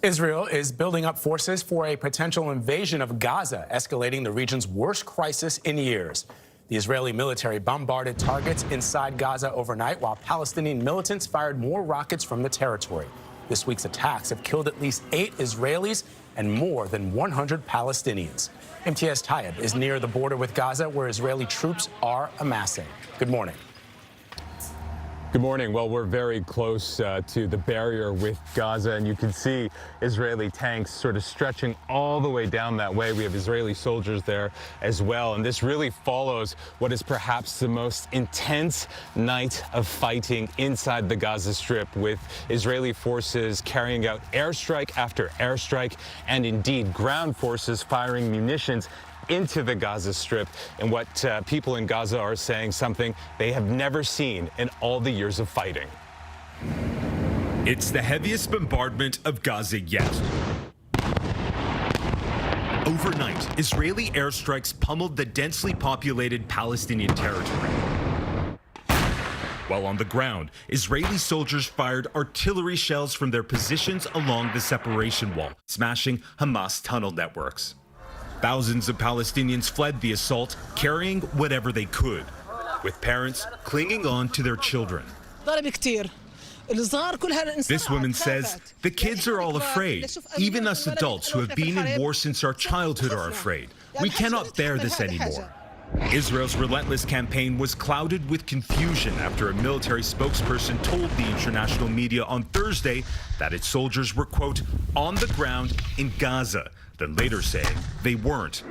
Israel is building up forces for a potential invasion of Gaza, escalating the region's worst crisis in years. The Israeli military bombarded targets inside Gaza overnight, while Palestinian militants fired more rockets from the territory. This week's attacks have killed at least 8 Israelis and more than 100 Palestinians. Imtiaz Tyab is near the border with Gaza, where Israeli troops are amassing. Good morning. Good morning. Well, we're very close to the barrier with Gaza, and you can see Israeli tanks sort of stretching all the way down that way. We have Israeli soldiers there as well, and this really follows what is perhaps the most intense night of fighting inside the Gaza Strip, with Israeli forces carrying out airstrike after airstrike, and indeed ground forces firing munitions into the Gaza Strip, and what people in Gaza are saying, something they have never seen in all the years of fighting. It's the heaviest bombardment of Gaza yet. Overnight, Israeli airstrikes pummeled the densely populated Palestinian territory. While on the ground, Israeli soldiers fired artillery shells from their positions along the separation wall, smashing Hamas tunnel networks. Thousands of Palestinians fled the assault, carrying whatever they could, with parents clinging on to their children. This woman says, the kids are all afraid. Even us adults who have been in war since our childhood are afraid. We cannot bear this anymore. Israel's relentless campaign was clouded with confusion after a military spokesperson told the international media on Thursday that its soldiers were, quote, on the ground in Gaza, then later saying they weren't.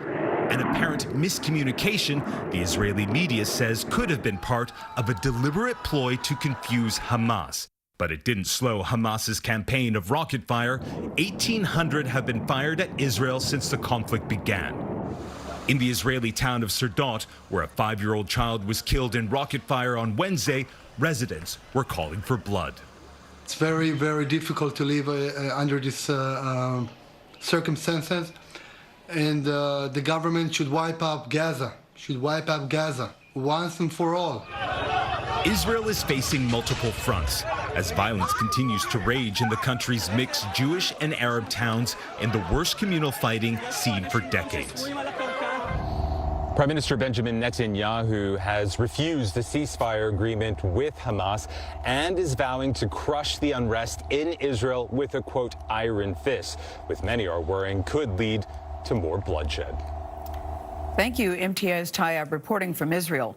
An apparent miscommunication, the Israeli media says, could have been part of a deliberate ploy to confuse Hamas. But it didn't slow Hamas's campaign of rocket fire. 1,800 have been fired at Israel since the conflict began. In the Israeli town of Serdot, where a 5-year-old child was killed in rocket fire on Wednesday, residents were calling for blood. It's very, very difficult to live under these circumstances, and the government should wipe out Gaza, once and for all. Israel is facing multiple fronts as violence continues to rage in the country's mixed Jewish and Arab towns in the worst communal fighting seen for decades. Prime Minister Benjamin Netanyahu has refused the ceasefire agreement with Hamas and is vowing to crush the unrest in Israel with a, quote, iron fist, which many are worrying could lead to more bloodshed. Thank you, Imtiaz Tyab, reporting from Israel.